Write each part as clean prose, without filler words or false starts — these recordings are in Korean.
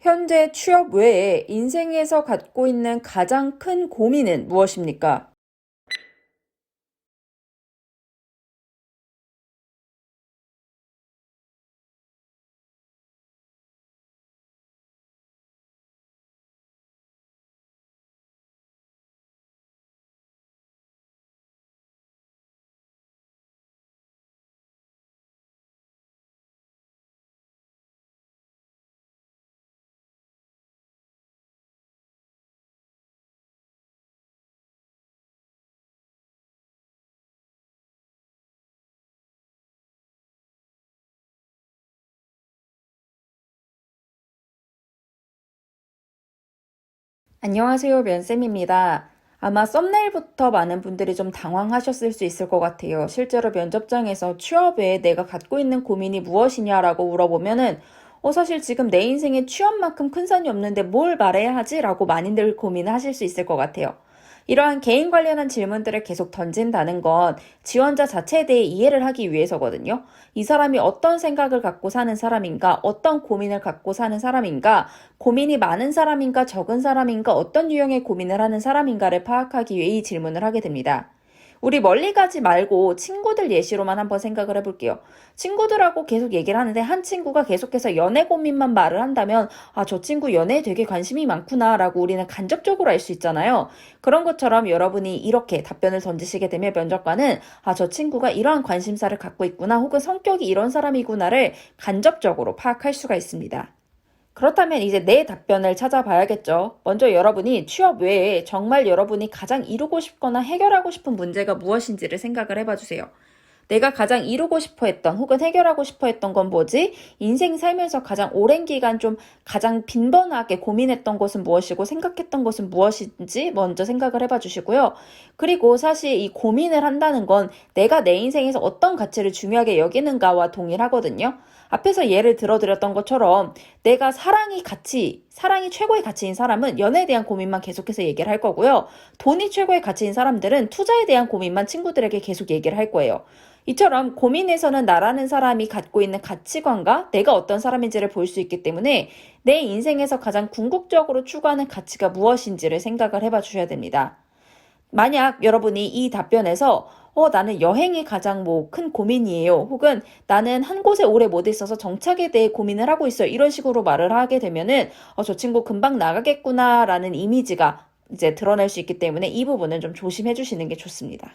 현재 취업 외에 인생에서 갖고 있는 가장 큰 고민은 무엇입니까? 안녕하세요, 면쌤입니다. 아마 썸네일부터 많은 분들이 좀 당황하셨을 수 있을 것 같아요. 실제로 면접장에서 취업 외에 내가 갖고 있는 고민이 무엇이냐라고 물어보면은 사실 지금 내 인생에 취업만큼 큰 산이 없는데 뭘 말해야 하지? 라고 많이들 고민을 하실 수 있을 것 같아요. 이러한 개인 관련한 질문들을 계속 던진다는 건 지원자 자체에 대해 이해를 하기 위해서거든요. 이 사람이 어떤 생각을 갖고 사는 사람인가, 어떤 고민을 갖고 사는 사람인가, 고민이 많은 사람인가, 적은 사람인가, 어떤 유형의 고민을 하는 사람인가를 파악하기 위해 이 질문을 하게 됩니다. 우리 멀리 가지 말고 친구들 예시로만 한번 생각을 해볼게요. 친구들하고 계속 얘기를 하는데 한 친구가 계속해서 연애 고민만 말을 한다면 저 친구 연애에 되게 관심이 많구나 라고 우리는 간접적으로 알 수 있잖아요. 그런 것처럼 여러분이 이렇게 답변을 던지시게 되면 면접관은 저 친구가 이러한 관심사를 갖고 있구나 혹은 성격이 이런 사람이구나를 간접적으로 파악할 수가 있습니다. 그렇다면 이제 내 답변을 찾아봐야겠죠. 먼저 여러분이 취업 외에 정말 여러분이 가장 이루고 싶거나 해결하고 싶은 문제가 무엇인지를 생각을 해봐 주세요. 내가 가장 이루고 싶어 했던 혹은 해결하고 싶어 했던 건 뭐지? 인생 살면서 가장 오랜 기간 좀 가장 빈번하게 고민했던 것은 무엇이고 생각했던 것은 무엇인지 먼저 생각을 해봐 주시고요. 그리고 사실 이 고민을 한다는 건 내가 내 인생에서 어떤 가치를 중요하게 여기는가와 동일하거든요. 앞에서 예를 들어드렸던 것처럼 내가 사랑이 최고의 가치인 사람은 연애에 대한 고민만 계속해서 얘기를 할 거고요. 돈이 최고의 가치인 사람들은 투자에 대한 고민만 친구들에게 계속 얘기를 할 거예요. 이처럼 고민에서는 나라는 사람이 갖고 있는 가치관과 내가 어떤 사람인지를 볼 수 있기 때문에 내 인생에서 가장 궁극적으로 추구하는 가치가 무엇인지를 생각을 해봐 주셔야 됩니다. 만약 여러분이 이 답변에서 나는 여행이 가장 큰 고민이에요. 혹은 나는 한 곳에 오래 못 있어서 정착에 대해 고민을 하고 있어요. 이런 식으로 말을 하게 되면은 저 친구 금방 나가겠구나라는 이미지가 이제 드러날 수 있기 때문에 이 부분은 좀 조심해 주시는 게 좋습니다.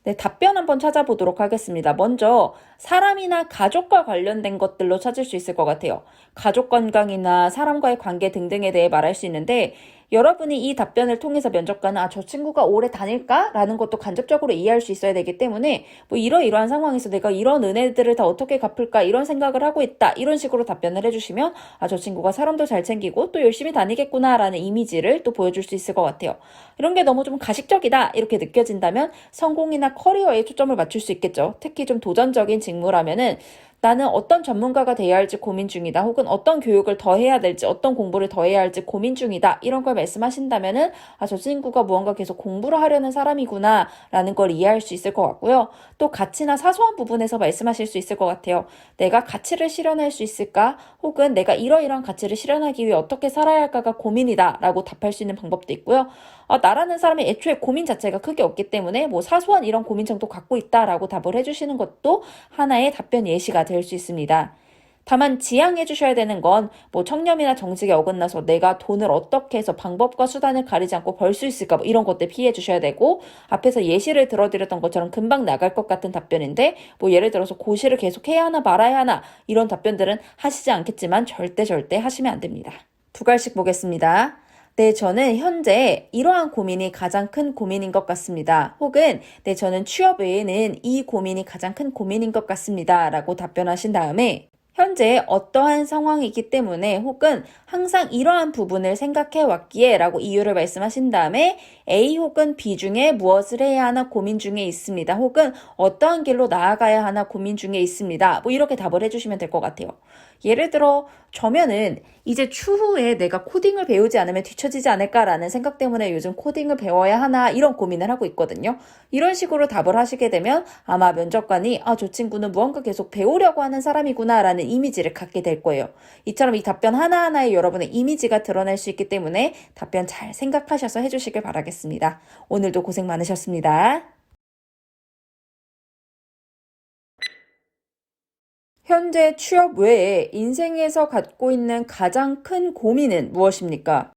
네, 답변 한번 찾아보도록 하겠습니다. 먼저 사람이나 가족과 관련된 것들로 찾을 수 있을 것 같아요. 가족 건강이나 사람과의 관계 등등에 대해 말할 수 있는데 여러분이 이 답변을 통해서 면접관은 저 친구가 오래 다닐까? 라는 것도 간접적으로 이해할 수 있어야 되기 때문에 이러이러한 상황에서 내가 이런 은혜들을 다 어떻게 갚을까? 이런 생각을 하고 있다. 이런 식으로 답변을 해주시면 저 친구가 사람도 잘 챙기고 또 열심히 다니겠구나 라는 이미지를 또 보여줄 수 있을 것 같아요. 이런 게 너무 좀 가식적이다 이렇게 느껴진다면 성공이나 커리어에 초점을 맞출 수 있겠죠. 특히 좀 도전적인 직무라면은 나는 어떤 전문가가 돼야 할지 고민 중이다. 혹은 어떤 교육을 더 해야 될지, 어떤 공부를 더 해야 할지 고민 중이다. 이런 걸 말씀하신다면은 저 친구가 무언가 계속 공부를 하려는 사람이구나 라는 걸 이해할 수 있을 것 같고요. 또 가치나 사소한 부분에서 말씀하실 수 있을 것 같아요. 내가 가치를 실현할 수 있을까? 혹은 내가 이러이러한 가치를 실현하기 위해 어떻게 살아야 할까가 고민이다 라고 답할 수 있는 방법도 있고요. 나라는 사람이 애초에 고민 자체가 크게 없기 때문에 사소한 이런 고민 정도 갖고 있다라고 답을 해주시는 것도 하나의 답변 예시가 될 수 있습니다. 다만 지양해 주셔야 되는 건 청렴이나 정직에 어긋나서 내가 돈을 어떻게 해서 방법과 수단을 가리지 않고 벌 수 있을까 이런 것들 피해 주셔야 되고 앞에서 예시를 들어드렸던 것처럼 금방 나갈 것 같은 답변인데 예를 들어서 고시를 계속 해야 하나 말아야 하나 이런 답변들은 하시지 않겠지만 절대 하시면 안 됩니다. 두 가지씩 보겠습니다. 네, 저는 현재 이러한 고민이 가장 큰 고민인 것 같습니다. 혹은 네, 저는 취업 외에는 이 고민이 가장 큰 고민인 것 같습니다. 라고 답변하신 다음에 현재 어떠한 상황이기 때문에 혹은 항상 이러한 부분을 생각해 왔기에 라고 이유를 말씀하신 다음에 A 혹은 B 중에 무엇을 해야 하나 고민 중에 있습니다. 혹은 어떠한 길로 나아가야 하나 고민 중에 있습니다. 이렇게 답을 해주시면 될 것 같아요. 예를 들어 저면은 이제 추후에 내가 코딩을 배우지 않으면 뒤처지지 않을까라는 생각 때문에 요즘 코딩을 배워야 하나 이런 고민을 하고 있거든요. 이런 식으로 답을 하시게 되면 아마 면접관이 저 친구는 무언가 계속 배우려고 하는 사람이구나 라는 좋아하는 이미지를 갖게 될 거예요. 이처럼 이 답변 하나하나에 여러분의 이미지가 드러날 수 있기 때문에 답변 잘 생각하셔서 해주시길 바라겠습니다. 오늘도 고생 많으셨습니다. 현재 취업 외에 인생에서 갖고 있는 가장 큰 고민은 무엇입니까?